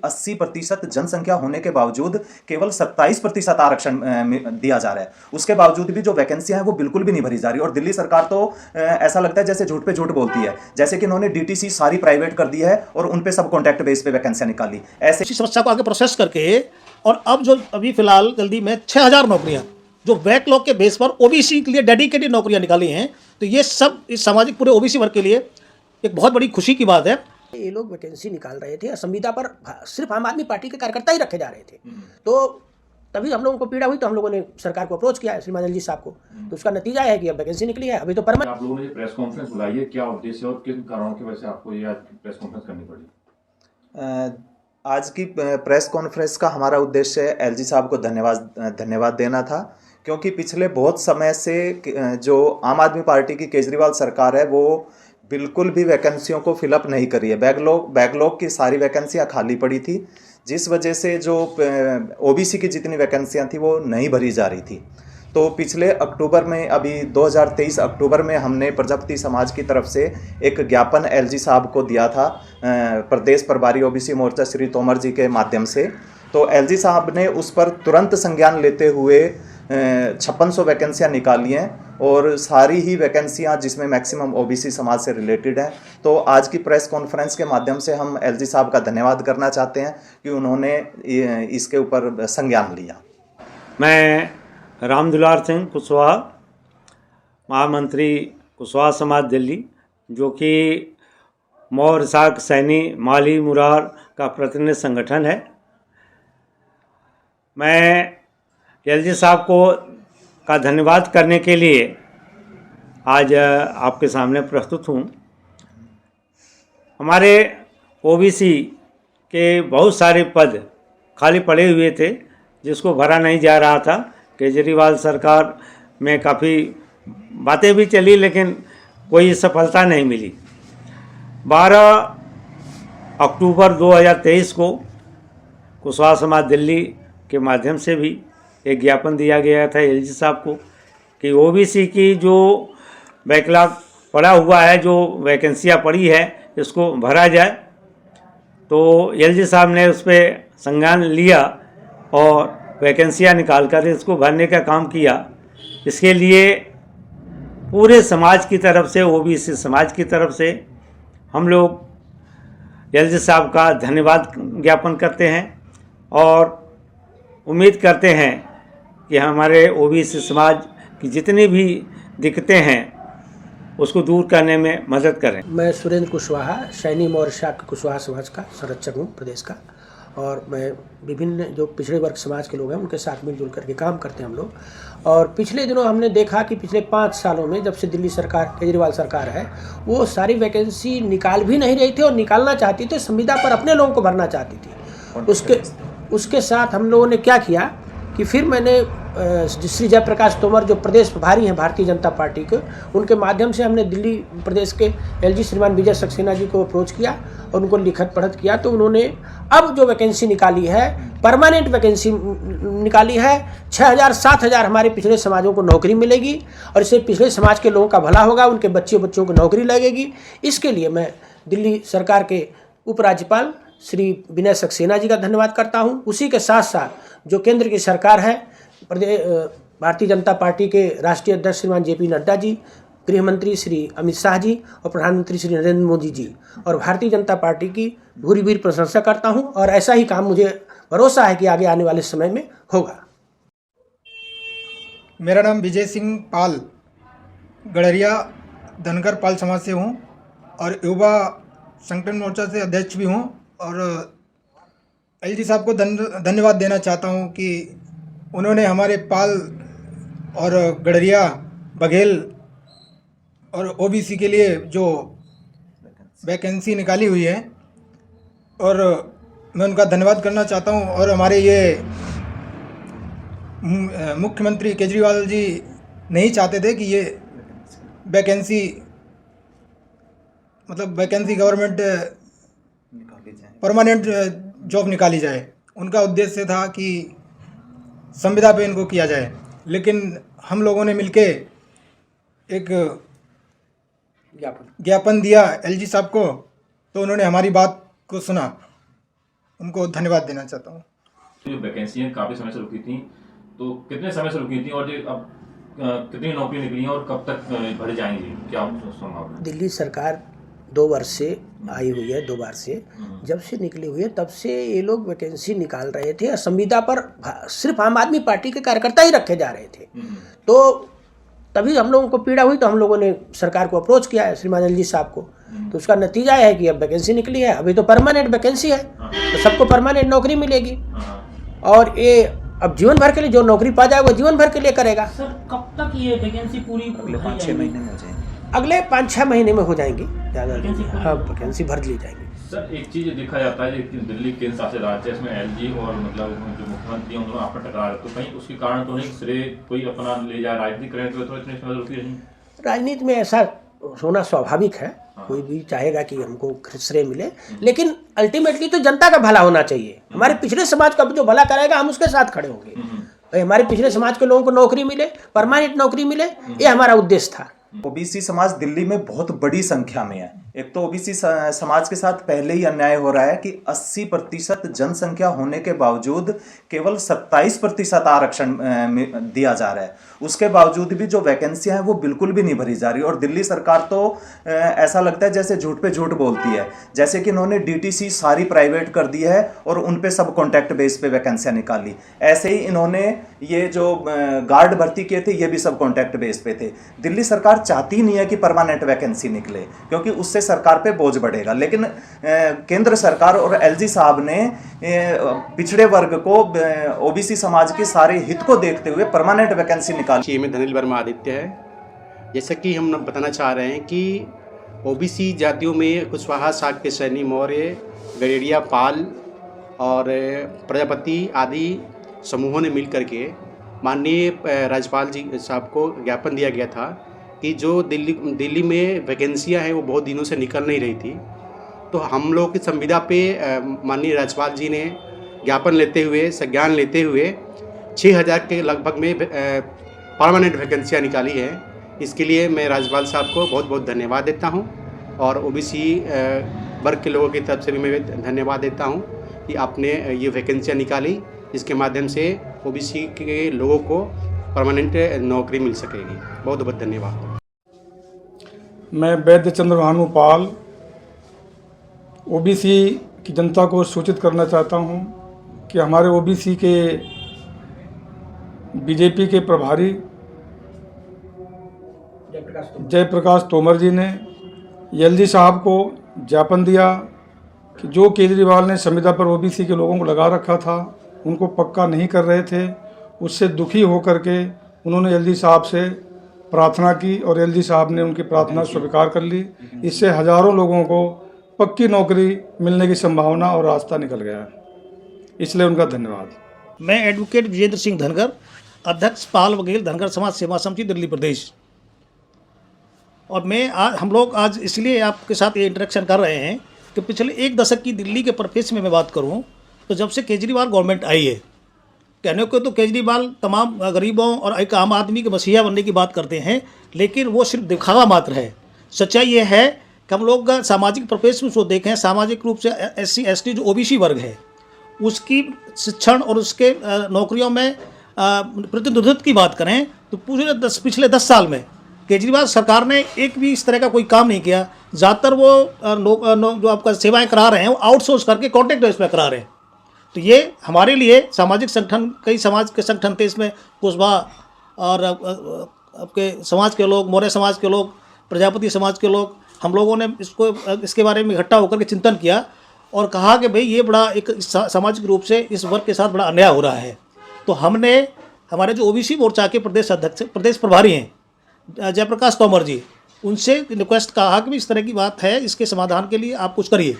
80% जनसंख्या होने के बावजूद केवल 27% आरक्षण दिया जा रहा है। उसके बावजूद भी जो वैकेंसियां हैं वो बिल्कुल भी नहीं भरी जा रही, और दिल्ली सरकार तो ऐसा लगता है जैसे झूठ पे झूठ बोलती है, जैसे कि इन्होंने डीटीसी सारी प्राइवेट कर दी है और उन पे सब कॉन्ट्रैक्ट बेस पे वैकेंसियां निकाली। ऐसे इसी समस्या को आगे प्रोसेस करके, और अब जो अभी फिलहाल जल्दी में 6000 नौकरियां जो बैकलॉग के बेस पर ओबीसी के लिए डेडिकेटेड नौकरियां निकाली हैं, तो ये सब इस सामाजिक पूरे ओबीसी वर्ग के लिए एक बहुत बड़ी खुशी की बात है। ये लोग वैकेंसी निकाल रहे थे, संविदा पर सिर्फ आम आदमी पार्टी के कार्यकर्ता ही रखे जा रहे थे, तो तभी हम लोगों को पीड़ा हुई, तो हम लोगों ने सरकार को अप्रोच किया श्रीमान एलजी साहब को, तो उसका नतीजा है कि अब वैकेंसी निकली है। अभी तो परमानेंट। आप लोगों ने प्रेस कॉन्फ्रेंस बुलाई है, क्या उद्देश्य और किन कारणों की वजह से आपको ये आज प्रेस कॉन्फ्रेंस करनी पड़ी? आज की प्रेस कॉन्फ्रेंस का हमारा उद्देश्य एलजी साहब को धन्यवाद देना था, क्योंकि पिछले बहुत समय से जो आम आदमी पार्टी की केजरीवाल सरकार है वो बिल्कुल भी वैकेंसियों को फिलअप नहीं करी है। बैकलॉग की सारी वैकेंसियां खाली पड़ी थी, जिस वजह से जो ओबीसी की जितनी वैकेंसियां थी वो नहीं भरी जा रही थी। तो पिछले अक्टूबर में, अभी 2023 अक्टूबर में हमने प्रजापति समाज की तरफ से एक ज्ञापन एलजी साहब को दिया था, प्रदेश प्रभारी ओबीसी मोर्चा श्री तोमर जी के माध्यम से। तो एलजी साहब ने उस पर तुरंत संज्ञान लेते हुए 5600 वैकेंसियां निकाली हैं, और सारी ही वैकेंसियां जिसमें मैक्सिमम ओबीसी समाज से रिलेटेड हैं। तो आज की प्रेस कॉन्फ्रेंस के माध्यम से हम एलजी साहब का धन्यवाद करना चाहते हैं कि उन्होंने इसके ऊपर संज्ञान लिया। मैं रामदुलार सिंह कुशवाहा, महामंत्री कुशवाहा समाज दिल्ली, जो कि मौर्य साख सैनी माली मुरार का प्रतिनिधि संगठन है। मैं एलजी साहब का धन्यवाद करने के लिए आज आपके सामने प्रस्तुत हूँ। हमारे ओबीसी के बहुत सारे पद खाली पड़े हुए थे, जिसको भरा नहीं जा रहा था। केजरीवाल सरकार में काफ़ी बातें भी चली, लेकिन कोई सफलता नहीं मिली। 12 अक्टूबर 2023 को कुशवाहा समाज दिल्ली के माध्यम से भी एक ज्ञापन दिया गया था एलजी साहब को कि ओबीसी की जो बैकलॉग पड़ा हुआ है, जो वैकेंसियाँ पड़ी है, इसको भरा जाए। तो एलजी साहब ने उस पर संज्ञान लिया और वैकेंसियाँ निकाल कर इसको भरने का काम किया। इसके लिए पूरे समाज की तरफ से, ओबीसी समाज की तरफ से हम लोग एलजी साहब का धन्यवाद ज्ञापन करते हैं और उम्मीद करते हैं कि हमारे ओबीसी समाज की जितनी भी दिक्कतें हैं उसको दूर करने में मदद करें। मैं सुरेंद्र कुशवाहा, सैनी मौर्य साख कुशवाहा समाज का संरक्षक हूँ प्रदेश का, और मैं विभिन्न जो पिछड़े वर्ग समाज के लोग हैं उनके साथ मिलजुल करके काम करते हैं हम लोग। और पिछले दिनों हमने देखा कि पिछले 5 सालों में, जब से दिल्ली सरकार, केजरीवाल सरकार है, वो सारी वैकेंसी निकाल भी नहीं रही थी, और निकालना चाहती थी, संविदा पर अपने लोगों को भरना चाहती थी। उसके साथ हम लोगों ने क्या किया कि फिर मैंने श्री जयप्रकाश तोमर, जो प्रदेश प्रभारी हैं भारतीय जनता पार्टी के, उनके माध्यम से हमने दिल्ली प्रदेश के एलजी श्रीमान विजय सक्सेना जी को अप्रोच किया और उनको लिखत पढ़त किया। तो उन्होंने अब जो वैकेंसी निकाली है, परमानेंट वैकेंसी निकाली है, 6000-7000 हमारे पिछड़े समाजों को नौकरी मिलेगी, और इससे पिछड़े समाज के लोगों का भला होगा, उनके बच्चों को नौकरी लगेगी। इसके लिए मैं दिल्ली सरकार के उपराज्यपाल श्री विनय सक्सेना जी का धन्यवाद करता हूं। उसी के साथ साथ जो केंद्र की सरकार है, भारतीय जनता पार्टी के राष्ट्रीय अध्यक्ष श्रीमान जेपी नड्डा जी, गृह मंत्री श्री अमित शाह जी और प्रधानमंत्री श्री नरेंद्र मोदी जी, और भारतीय जनता पार्टी की भूरी भूरी प्रशंसा करता हूं, और ऐसा ही काम मुझे भरोसा है कि आगे आने वाले समय में होगा। मेरा नाम विजय सिंह पाल, गड़रिया धनगर पाल समाज से हूँ, और युवा संगठन मोर्चा से अध्यक्ष भी हूँ। और एलजी साहब को धन्यवाद देना चाहता हूँ कि उन्होंने हमारे पाल और गड़रिया, बघेल और ओबीसी के लिए जो वैकेंसी निकाली हुई है, और मैं उनका धन्यवाद करना चाहता हूँ। और हमारे ये मुख्यमंत्री केजरीवाल जी नहीं चाहते थे कि ये वैकेंसी, मतलब वैकेंसी गवर्नमेंट परमानेंट जॉब निकाली जाए। उनका उद्देश्य था कि संविदा पे इनको किया जाए, लेकिन हम लोगों ने मिलके एक ज्ञापन दिया एलजी साहब को, तो उन्होंने हमारी बात को सुना उनको धन्यवाद देना चाहता हूँ। जो वैकेंसियाँ काफ़ी समय से रुकी थी, तो कितने समय से रुकी थी और जो अब कितनी नौकरी निकली हैं और कब तक भरी जाएंगी, क्या संभावना? दिल्ली सरकार 2 वर्ष से आई हुई है, 2 बार से जब से निकली हुई है तब से ये लोग वैकेंसी निकाल रहे थे और संविदा पर सिर्फ आम आदमी पार्टी के कार्यकर्ता ही रखे जा रहे थे। तो तभी हम लोगों को पीड़ा हुई, तो हम लोगों ने सरकार को अप्रोच किया है, श्रीमान एलजी साहब को। तो उसका नतीजा है कि अब वैकेंसी निकली है, अभी तो परमानेंट वैकेंसी है, तो सबको परमानेंट नौकरी मिलेगी और ये अब जीवन भर के लिए जो नौकरी पा जाएगा वो जीवन भर के लिए करेगा। सर कब तक ये वैकेंसी पूरी अगले 5-6 महीने में हो जाएंगे। अगले 5-6 महीने में हो जाएंगी, ज़्यादा वैकेंसी नहीं। हाँ, वैकेंसी भर ली जाएगी। सर एक चीज़ देखा जाता है कि दिल्ली केंद्र शासित राज्य है, इसमें एलजी और मतलब जो मुख्यमंत्री हैं उन दोनों आपस में टकरा रहे, तो कहीं उसके कारण तो नहीं श्रेय कोई अपना ले जाए, राजनीति करें तो इतने समय रुकी रही? राजनीति में ऐसा होना स्वाभाविक है, कोई भी चाहेगा कि हमको श्रेय मिले, लेकिन अल्टीमेटली तो जनता का भला होना चाहिए। हमारे पिछड़े समाज का जो भला करेगा हम उसके साथ खड़े होंगे। भाई हमारे पिछड़े समाज के लोगों को नौकरी मिले, परमानेंट नौकरी मिले, ये हमारा उद्देश्य था। ओबीसी समाज दिल्ली में बहुत बड़ी संख्या में है। एक तो ओबीसी समाज के साथ पहले ही अन्याय हो रहा है कि 80% जनसंख्या होने के बावजूद केवल 27% आरक्षण दिया जा रहा है। उसके बावजूद भी जो वैकेंसियां हैं वो बिल्कुल भी नहीं भरी जा रही और दिल्ली सरकार तो ऐसा लगता है जैसे झूठ पे झूठ बोलती है। जैसे कि इन्होंने डीटीसी सारी प्राइवेट कर दी है और उन पे सब कॉन्ट्रैक्ट बेस पे वैकेंसियां निकाली। ऐसे ही इन्होंने ये जो गार्ड भर्ती किए थे ये भी सब कॉन्ट्रैक्ट बेस पे थे। दिल्ली सरकार चाहती नहीं है कि परमानेंट वैकेंसी निकले क्योंकि उससे सरकार पे बोझ बढ़ेगा, लेकिन केंद्र सरकार और एलजी साहब ने पिछड़े वर्ग को, ओबीसी समाज के सारे हित को देखते हुए परमानेंट वैकेंसी निकाली। में धनिल वर्मा आदित्य है। जैसा कि हम बताना चाह रहे हैं कि ओबीसी जातियों में कुशवाहा, शाक्य, सैनी, मौर्य, गडेरिया, पाल और प्रजापति आदि समूहों ने मिल करके माननीय राज्यपाल जी साहब को ज्ञापन दिया गया था कि जो दिल्ली में वैकेंसियां हैं वो बहुत दिनों से निकल नहीं रही थी। तो हम लोग की संविदा पे माननीय राज्यपाल जी ने ज्ञापन लेते हुए, संज्ञान लेते हुए 6000 के लगभग में परमानेंट वैकेंसियां निकाली है। इसके लिए मैं राज्यपाल साहब को बहुत बहुत धन्यवाद देता हूं और ओबीसी वर्ग के लोगों की तरफ से भी मैं धन्यवाद देता हूं कि आपने ये वैकेंसियां निकाली, जिसके माध्यम से ओबीसी के लोगों को परमानेंट नौकरी मिल सकेगी। बहुत बहुत धन्यवाद। मैं वैद्य चंद्र भानुपाल ओबीसी की जनता को सूचित करना चाहता हूं कि हमारे ओबीसी के बीजेपी के प्रभारी जयप्रकाश तोमर जी ने एलजी साहब को ज्ञापन दिया कि जो केजरीवाल ने संविदा पर ओबीसी के लोगों को लगा रखा था उनको पक्का नहीं कर रहे थे। उससे दुखी होकर के उन्होंने एलजी साहब से प्रार्थना की और एलजी साहब ने उनकी प्रार्थना स्वीकार कर ली। इससे हज़ारों लोगों को पक्की नौकरी मिलने की संभावना और रास्ता निकल गया है, इसलिए उनका धन्यवाद। मैं एडवोकेट विजेंद्र सिंह धनगर, अध्यक्ष पाल वकील धनगर समाज सेवा समिति दिल्ली प्रदेश। और हम लोग आज इसलिए आपके साथ ये इंटरेक्शन कर रहे हैं कि पिछले 1 दशक की दिल्ली के परिप्रेक्ष्य में मैं बात करूं तो जब से केजरीवाल गवर्नमेंट आई है, कहने को तो केजरीवाल तमाम गरीबों और एक आम आदमी के मसीहा बनने की बात करते हैं, लेकिन वो सिर्फ दिखावा मात्र है। सच्चाई ये है कि हम लोग सामाजिक परिप्रेक्ष्य में उसको देखें, सामाजिक रूप से SC ST जो ओबीसी वर्ग है उसकी शिक्षण और उसके नौकरियों में प्रतिनिधित्व की बात करें तो पिछले 10 साल में केजरीवाल सरकार ने एक भी इस तरह का कोई काम नहीं किया। ज़्यादातर वो जो आपका सेवाएं करा रहे हैं वो आउटसोर्स करके कॉन्ट्रैक्ट बेस पर करा रहे हैं। तो ये हमारे लिए सामाजिक संगठन, कई समाज के संगठन थे इसमें, कुशवाहा और आपके समाज के लोग, मौर्य समाज के लोग, प्रजापति समाज के लोग, हम लोगों ने इसके बारे में इकट्ठा होकर के चिंतन किया और कहा कि भाई ये बड़ा एक सामाजिक रूप से इस वर्ग के साथ बड़ा अन्याय हो रहा है। तो हमने हमारे जो ओबीसी मोर्चा के प्रदेश अध्यक्ष, प्रदेश प्रभारी हैं जयप्रकाश तोमर जी, उनसे रिक्वेस्ट कहा कि इस तरह की बात है, इसके समाधान के लिए आप कुछ करिए।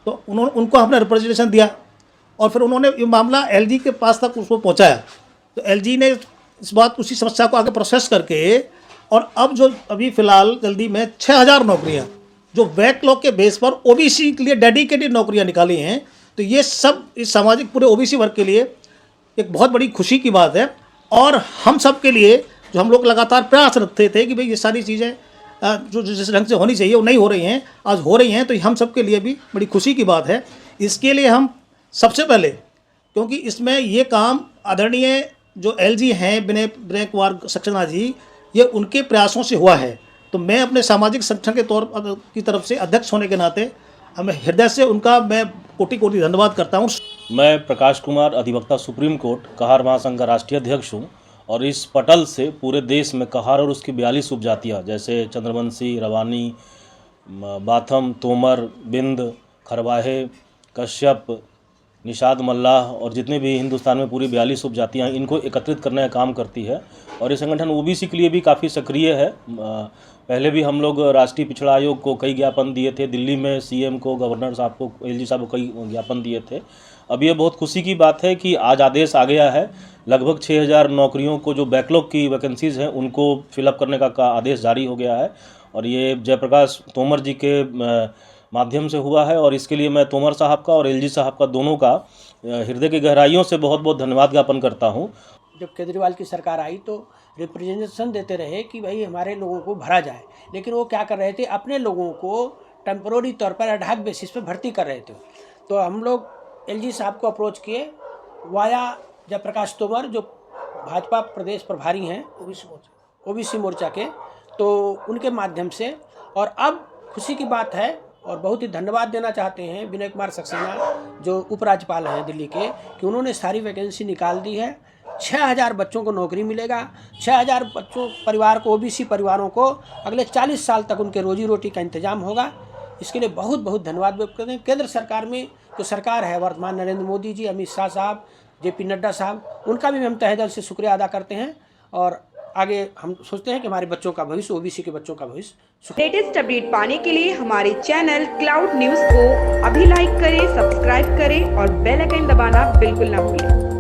तो उनको हमने रिप्रेजेंटेशन दिया और फिर उन्होंने ये मामला एलजी के पास तक उसको पहुंचाया। तो एलजी ने इस बात उसी समस्या को आगे प्रोसेस करके और अब जो अभी फ़िलहाल जल्दी में 6000 नौकरियां जो बैकलॉग के बेस पर ओबीसी के लिए डेडिकेटेड नौकरियां निकाली हैं। तो ये सब इस सामाजिक पूरे ओबीसी वर्ग के लिए एक बहुत बड़ी खुशी की बात है और हम सब के लिए जो हम लोग लगातार प्रयास रखते थे कि भाई ये सारी चीज़ें जो जिस ढंग से होनी चाहिए वो नहीं हो रही हैं, आज हो रही हैं। तो हम सब के लिए भी बड़ी खुशी की बात है। इसके लिए हम सबसे पहले, क्योंकि इसमें ये काम आदरणीय जो एलजी हैं विनय कुमार सक्सेना जी, ये उनके प्रयासों से हुआ है। तो मैं अपने सामाजिक संगठन के तौर की तरफ से अध्यक्ष होने के नाते हमें हृदय से उनका मैं कोटि कोटि धन्यवाद करता हूँ। मैं प्रकाश कुमार, अधिवक्ता सुप्रीम कोर्ट, कहार महासंघ का राष्ट्रीय अध्यक्ष हूँ और इस पटल से पूरे देश में कहार और उसकी 42 उपजातियाँ जैसे चंद्रवंशी, रवानी, बाथम, तोमर, बिंद, खरवाहे, कश्यप, निषाद मल्लाह और जितने भी हिंदुस्तान में पूरी 42 उपजातियाँ, इनको एकत्रित करने का काम करती है। और ये संगठन ओबीसी के लिए भी काफ़ी सक्रिय है। पहले भी हम लोग राष्ट्रीय पिछड़ा आयोग को कई ज्ञापन दिए थे, दिल्ली में सीएम को, गवर्नर साहब को, एलजी साहब को कई ज्ञापन दिए थे। अब ये बहुत खुशी की बात है कि आज आदेश आ गया है। लगभग 6000 नौकरियों को, जो बैकलॉग की वैकेंसीज़ हैं, उनको फिलअप करने का आदेश जारी हो गया है और ये जयप्रकाश तोमर जी के माध्यम से हुआ है। और इसके लिए मैं तोमर साहब का और एलजी साहब का, दोनों का हृदय की गहराइयों से बहुत बहुत धन्यवाद ज्ञापन करता हूँ। जब केजरीवाल की सरकार आई तो रिप्रेजेंटेशन देते रहे कि भाई हमारे लोगों को भरा जाए, लेकिन वो क्या कर रहे थे, अपने लोगों को टेम्पररी तौर पर एडहॉक बेसिस पर भर्ती कर रहे थे। तो हम लोग एलजी साहब को अप्रोच किए वाया जयप्रकाश तोमर, जो भाजपा प्रदेश प्रभारी हैं ओबीसी मोर्चा के, तो उनके माध्यम से। और अब खुशी की बात है और बहुत ही धन्यवाद देना चाहते हैं विनय कुमार सक्सेना, जो उपराज्यपाल हैं दिल्ली के, कि उन्होंने सारी वैकेंसी निकाल दी है। 6000 बच्चों को नौकरी मिलेगा। 6000 बच्चों परिवार को, ओबीसी परिवारों को अगले 40 साल तक उनके रोजी रोटी का इंतजाम होगा। इसके लिए बहुत बहुत धन्यवाद व्यक्त करते हैं। केंद्र सरकार में जो सरकार है वर्तमान, नरेंद्र मोदी जी, अमित शाह साहब, जेपी नड्डा साहब, उनका भी हम तहे दिल से शुक्रिया अदा करते हैं। और आगे हम सोचते हैं कि हमारे बच्चों का भविष्य, ओबीसी के बच्चों का भविष्य। लेटेस्ट अपडेट पाने के लिए हमारे चैनल क्लाउड न्यूज़ को अभी लाइक करें, सब्सक्राइब करें और बेल आइकन दबाना बिल्कुल ना भूलें।